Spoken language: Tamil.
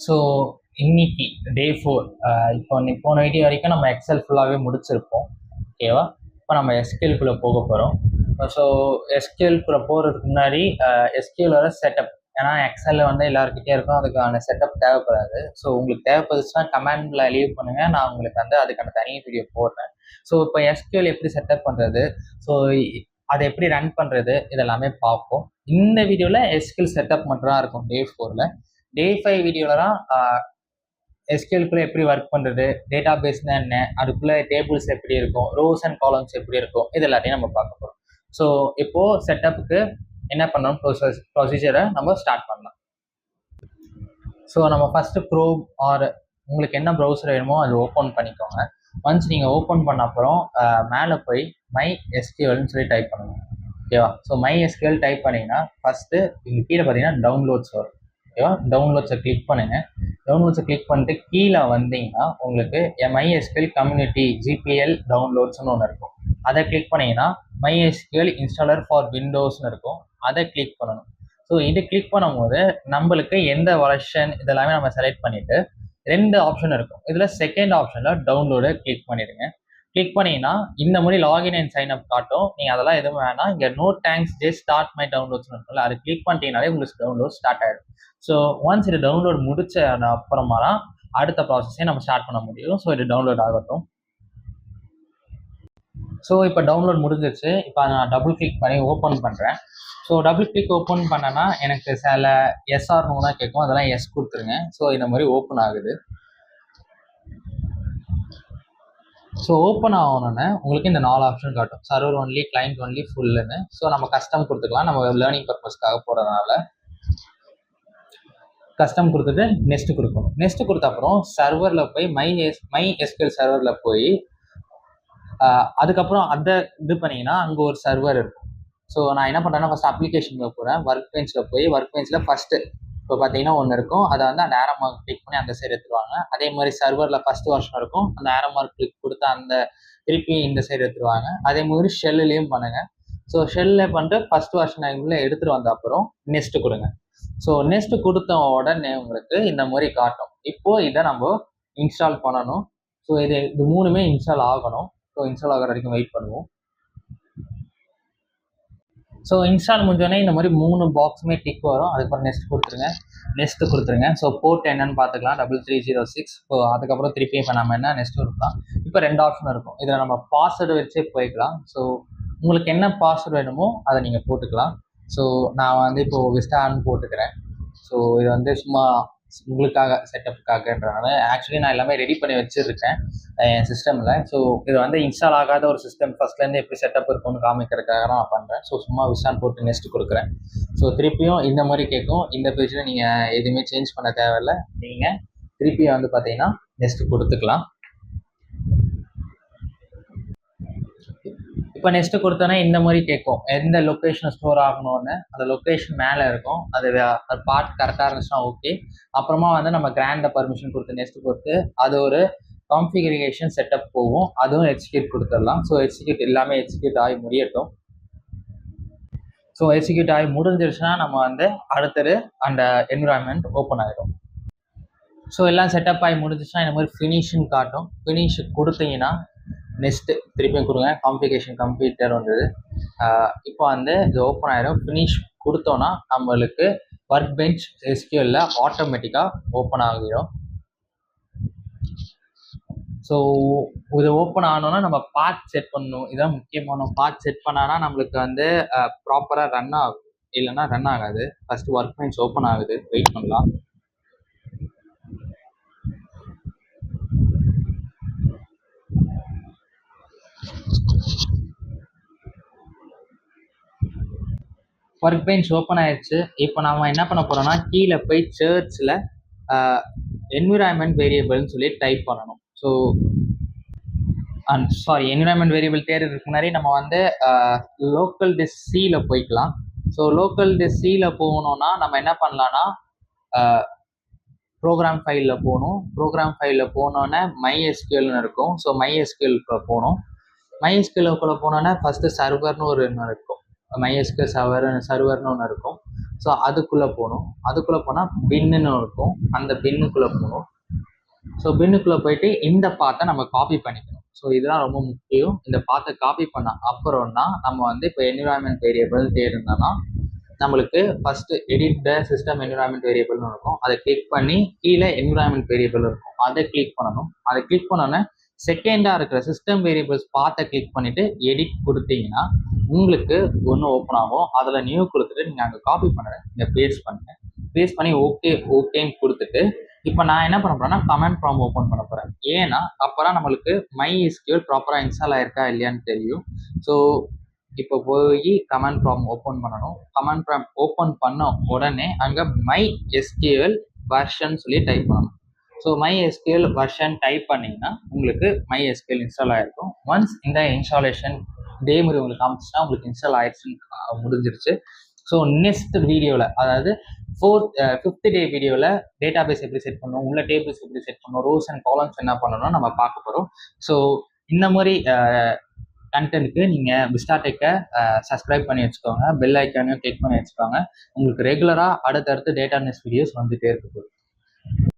ஸோ இன்னைக்கு டே 4. இப்போ போன வீடியோ வரைக்கும் நம்ம எக்ஸல் ஃபுல்லாகவே முடிச்சிருப்போம். ஓகேவா? இப்போ நம்ம எஸ்கியூஎல்குள்ளே போக போகிறோம். ஸோ எஸ்கியூஎல்குள்ளே போகிறதுக்கு முன்னாடி எஸ்கியூஎலோட செட்டப், ஏன்னா எக்ஸலில் வந்து எல்லாருக்கிட்டே இருக்கும், அதுக்கான செட்டப் தேவைப்படாது. ஸோ உங்களுக்கு தேவைப்படுச்சுன்னா கமெண்டில் லீவ் பண்ணுங்கள், நான் உங்களுக்கு வந்து அதுக்கான தனி வீடியோ போடுறேன். ஸோ இப்போ எஸ்கியூஎல் எப்படி செட்டப் பண்ணுறது, ஸோ அதை எப்படி ரன் பண்ணுறது, இதெல்லாமே பார்ப்போம். இந்த வீடியோவில் எஸ்கியூஎல் செட்டப் மட்டும் தான் இருக்கும் டே 4ல். டே 5 வீடியோலாம் எஸ்கியூஎல்குள்ளே எப்படி ஒர்க் பண்ணுறது, டேட்டா பேஸ்னா என்ன, அதுக்குள்ளே டேபிள்ஸ் எப்படி இருக்கும், ரோஸ் அண்ட் காலம்ஸ் எப்படி இருக்கும், இது எல்லாத்தையும் நம்ம பார்க்க போகிறோம். ஸோ இப்போது செட்டப்புக்கு என்ன பண்ணணும், ப்ரொசீஜரை நம்ம ஸ்டார்ட் பண்ணலாம். ஸோ நம்ம ஃபஸ்ட்டு க்ரோம் ஆர் உங்களுக்கு என்ன ப்ரௌசர் வேணுமோ அது ஓப்பன் பண்ணிக்கோங்க. ஒன்ஸ் நீங்கள் ஓப்பன் பண்ண அப்புறம் மேலே போய் மை எஸ்கியூஎல்னு சொல்லி டைப் பண்ணுங்கள். ஓகேவா? ஸோ மை எஸ்கியூஎல் டைப் பண்ணிங்கன்னா ஃபஸ்ட்டு இங்கே கீழே பார்த்தீங்கன்னா டவுன்லோட்ஸ் வரும். ஓகேவா? டவுன்லோட்ஸை கிளிக் பண்ணுங்கள். டவுன்லோட்ஸை கிளிக் பண்ணிட்டு கீழே வந்தீங்கன்னா உங்களுக்கு MySQL கம்யூனிட்டி GPL டவுன்லோட்ஸ்னு ஒன்று இருக்கும். அதை கிளிக் பண்ணிங்கன்னா MySQL இன்ஸ்டாலர் ஃபார் விண்டோஸ்னு இருக்கும், அதை கிளிக் பண்ணணும். ஸோ இது கிளிக் பண்ணும்போது நம்மளுக்கு எந்த வெர்ஷன் இதெல்லாமே நம்ம செலக்ட் பண்ணிவிட்டு 2 ஆப்ஷன் இருக்கும். இதில் செகண்ட் ஆப்ஷனில் டவுன்லோடை கிளிக் பண்ணிடுங்க. கிளிக் பண்ணிங்கன்னா இந்த மாதிரி லாகின் அண்ட் சைன் அப் காட்டும். நீங்கள் அதெல்லாம் எதுவும் வேணாம், இங்கே no thanks just start my டவுன்லோட்ஸ்னு இருக்கும்ல, அது கிளிக் பண்ணிட்டீங்கனாலே உங்களுக்கு டவுன்லோட் ஸ்டார்ட் ஆகிடும். ஸோ ஒன்ஸ் இது டவுன்லோட் முடிச்ச அப்புறமா தான் அடுத்த ப்ராசஸே நம்ம ஸ்டார்ட் பண்ண முடியும். ஸோ இது டவுன்லோட் ஆகட்டும். ஸோ இப்போ டவுன்லோட் முடிஞ்சிருச்சு. இப்போ நான் டபுள் கிளிக் பண்ணி ஓப்பன் பண்ணுறேன். ஸோ டபுள் கிளிக் ஓப்பன் பண்ணேன்னா எனக்கு சில எஸ்ஆர்னு தான் கேட்கும், அதெல்லாம் எஸ் கொடுத்துருங்க. ஸோ இந்த மாதிரி ஓப்பன் ஆகுது. ஸோ ஓப்பன் ஆகணுன்னு உங்களுக்கு இந்த 4 ஆப்ஷன் காட்டும், சர்வர் ஒன்லி, கிளைண்ட் ஒன்லி, ஃபுல்லுன்னு. ஸோ நம்ம கஸ்டம் கொடுத்துக்கலாம், நம்ம லேர்னிங் பர்பஸ்க்காக போகிறதுனால கஸ்டம் கொடுத்துட்டு நெக்ஸ்ட் கொடுக்கணும். நெக்ஸ்ட் கொடுத்த அப்புறம் சர்வரில் போய் மை எஸ்கியூஎல் சர்வரில் போய் அதுக்கப்புறம் அதை இது பண்ணிங்கன்னா அங்கே ஒரு சர்வர் இருக்கும். ஸோ நான் என்ன பண்ணுறேன்னா ஃபஸ்ட் அப்ளிகேஷனில் போகிறேன், ஒர்க் பெஞ்சில் போய் ஒர்க் பெஞ்சில் ஃபஸ்ட்டு இப்போ பார்த்தீங்கன்னா ஒன்று இருக்கும், அதை வந்து அந்த ஏரோ மார்க் கிளிக் பண்ணி அந்த சைடு எடுத்துருவாங்க. அதே மாதிரி சர்வரில் ஃபஸ்ட்டு வருஷன் இருக்கும், அந்த ஏரோ மார்க் கிளிக் கொடுத்து அந்த திருப்பி இந்த சைடு எடுத்துருவாங்க. அதே மாதிரி ஷெல்லுலேயும் பண்ணுங்கள். ஸோ ஷெல்லில் பண்ணிட்டு ஃபஸ்ட் வருஷன் எடுத்துகிட்டு வந்த அப்புறம் நெக்ஸ்ட்டு கொடுங்க. ஸோ நெக்ஸ்ட் கொடுத்த உடனே உங்களுக்கு இந்த மாதிரி காட்டும். இப்போது இதை நம்ம இன்ஸ்டால் பண்ணணும். ஸோ இது 3மே இன்ஸ்டால் ஆகணும். ஸோ இன்ஸ்டால் ஆகிற வரைக்கும் வெயிட் பண்ணுவோம். ஸோ இன்ஸ்டால் முடிஞ்சோடனே இந்த மாதிரி 3 பாக்ஸுமே டிக் வரும். அதுக்கப்புறம் நெக்ஸ்ட் கொடுத்துருங்க. ஸோ போர்ட் என்னன்னு பார்த்துக்கலாம், 3306. ஸோ அதுக்கப்புறம் திருப்பி இப்போ நம்ம என்ன நெக்ஸ்ட் கொடுக்கலாம். இப்போ 2 ஆப்ஷன் இருக்கும், இதில் நம்ம பாஸ்வேர்டு வச்சே போய்க்கலாம். ஸோ உங்களுக்கு என்ன பாஸ்வேர்டு வேணுமோ அதை நீங்கள் போட்டுக்கலாம். ஸோ நான் வந்து இப்போது விஸ்டான்னு போட்டுக்கிறேன். ஸோ இது வந்து சும்மா உங்களுக்காக செட்டப்புக்காகன்றனால ஆக்சுவலி நான் எல்லாமே ரெடி பண்ணி வச்சுருக்கேன் என் சிஸ்டமில். ஸோ இது வந்து இன்ஸ்டால் ஆகாத ஒரு சிஸ்டம் ஃபஸ்ட்லேருந்து எப்படி செட்டப் இருக்கும்னு காமிக்கிறதுக்காக தான் நான் பண்ணுறேன். ஸோ சும்மா விஸ்டான் போட்டு நெக்ஸ்ட் கொடுக்குறேன். ஸோ திருப்பியும் இந்த மாதிரி கேட்கும். இந்த பேஜில் நீங்கள் எதுவுமே சேஞ்ச் பண்ண தேவையில்லை, நீங்கள் திருப்பியும் வந்து பார்த்தீங்கன்னா நெக்ஸ்ட் கொடுத்துக்கலாம். இப்போ நெக்ஸ்ட் கொடுத்தோன்னா இந்த மாதிரி கேட்கும், எந்த லொக்கேஷன் ஸ்டோர் ஆகணும்னு. அந்த லொக்கேஷன் மேலே இருக்கும், அது பார்ட் கரெக்டாக இருந்துச்சுன்னா ஓகே. அப்புறமா வந்து நம்ம கிராண்ட பர்மிஷன் கொடுத்து நெக்ஸ்ட் கொடுத்து அது ஒரு கான்ஃபிகரேஷன் செட்டப் போகும், அதுவும் எக்ஸிக்யூட் கொடுத்துடலாம். ஸோ எக்ஸிக்யூட் எல்லாமே எக்ஸிக்யூட் ஆகி முடியட்டும். ஸோ எக்ஸிக்யூட் ஆகி முடிஞ்சிருச்சுன்னா நம்ம வந்து அடுத்தது அந்த என்விரான்மெண்ட் ஓப்பன் ஆகிடும். ஸோ எல்லாம் செட்டப் ஆகி முடிஞ்சிச்சுன்னா இந்த மாதிரி ஃபினிஷிங் காட்டும். ஃபினிஷ் கொடுத்தீங்கன்னா நெக்ஸ்ட்டு திருப்பியும் கொடுங்க, கான்ஃபிகரேஷன் கம்ப்ளீட்டர் வந்தது. இப்போ வந்து இது ஓப்பன் ஆகிடும். ஃபினிஷ் கொடுத்தோன்னா நம்மளுக்கு ஒர்க் பெஞ்ச் எஸ்கியூஎல்ல ஆட்டோமேட்டிக்காக ஓப்பன் ஆகிடும். ஸோ இது ஓப்பன் ஆகணும்னா நம்ம பாத் செட் பண்ணணும், இதுதான் முக்கியமான. பாத் செட் பண்ணானா நம்மளுக்கு வந்து ப்ராப்பராக ரன் ஆகும், இல்லைன்னா ரன் ஆகாது. ஃபஸ்ட்டு ஒர்க் பெஞ்ச் ஓப்பன் ஆகுது, வெயிட் பண்ணலாம். ஒர்க் பெஞ்ச் ஓப்பன் ஆயிடுச்சு. இப்போ நம்ம என்ன பண்ண போகிறோம்னா கீழே போய் சர்ச்சில் என்விரான்மெண்ட் வேரியபிள்னு சொல்லி டைப் பண்ணணும். ஸோ என்விரான்மெண்ட் வேரியபிள் தேர்றதுக்கு முன்னாடி நம்ம வந்து லோக்கல் டிஸ்க் சியில் போய்க்கலாம். ஸோ லோக்கல் டிஸ்க் சியில் போகணுன்னா நம்ம என்ன பண்ணலான்னா ப்ரோக்ராம் ஃபைலில் போகணும். ப்ரோக்ராம் ஃபைலில் போனோன்னே MySQLன்னு இருக்கும். ஸோ MySQL போகணும். MySQL போனோன்னே ஃபஸ்ட்டு சர்வர்னு ஒன்று இருக்கும், MySQL சர்வர்னு ஒன்று இருக்கும். ஸோ அதுக்குள்ளே போகணும். அதுக்குள்ளே போனால் பின்னுன்னு இருக்கும், அந்த பின்னுக்குள்ளே போகணும். ஸோ பின்னுக்குள்ளே போயிட்டு இந்த பாத்தை நம்ம காப்பி பண்ணிக்கணும். ஸோ இதெல்லாம் ரொம்ப முக்கியம். இந்த பாத்தை காப்பி பண்ண அப்புறம்னா நம்ம வந்து இப்போ என்விரான்மெண்ட் வேரியபிள் தேடினோம்னா நம்மளுக்கு first edit the system environment வேரியபிள்னு இருக்கும். அதை கிளிக் பண்ணி கீழே என்விரான்மெண்ட் வேரியபிள் இருக்கும், அதை கிளிக் பண்ணணும். அதை கிளிக் பண்ணோன்னே செகண்டாக இருக்கிற சிஸ்டம் வேரியபிள்ஸ் பார்த்த கிளிக் பண்ணிட்டு எடிட் கொடுத்தீங்கன்னா உங்களுக்கு ஒன்று ஓப்பன் ஆகும். அதில் நியூ கொடுத்துட்டு நீங்கள் அங்கே காப்பி பண்ணுறேன், இங்கே பேஸ்ட் பண்ணுங்க. பேஸ்ட் பண்ணி ஓகேன்னு கொடுத்துட்டு இப்போ நான் என்ன பண்ண போறேன்னா கமெண்ட் ப்ராம்ப்ட் ஓப்பன் பண்ண போகிறேன். ஏன்னா அப்போதான் நம்மளுக்கு MySQL ப்ராப்பராக இன்ஸ்டால் ஆயிருக்கா இல்லையான்னு தெரியும். ஸோ இப்போ போய் கமெண்ட் ப்ராம்ப்ட் ஓப்பன் பண்ணணும். கமெண்ட் ப்ராம்ப்ட் ஓப்பன் பண்ண உடனே அங்கே MySQL வெர்ஷன் சொல்லி டைப் பண்ணணும். ஸோ MySQL வெர்ஷன் டைப் பண்ணிங்கன்னா உங்களுக்கு MySQL இன்ஸ்டால் ஆகிருக்கும். ஒன்ஸ் இந்த இன்ஸ்டாலேஷன் இதே மாதிரி உங்களுக்கு காமிச்சுன்னா உங்களுக்கு இன்ஸ்டால் ஆயிடுச்சுன்னு முடிஞ்சிருச்சு. ஸோ நெக்ஸ்ட் வீடியோவில், அதாவது ஃபிஃப்த் டே வீடியோவில் டேட்டா பேஸ் எப்படி செட் பண்ணணும், உள்ள டேபிள்ஸ் எப்படி செட் பண்ணணும், ரோஸ் அண்ட் காலம்ஸ் என்ன பண்ணணும் நம்ம பார்க்க போகிறோம். ஸோ இந்த மாதிரி கண்டென்ட்டுக்கு நீங்கள் விஸ்டாடெக்கை சப்ஸ்கிரைப் பண்ணி வச்சுக்கோங்க, பெல் ஐக்கானையும் கிளிக் பண்ணி வச்சுக்கோங்க. உங்களுக்கு ரெகுலராக அடுத்தடுத்து டேட்டா நியூஸ் வீடியோஸ் வந்துகிட்டே இருக்கு.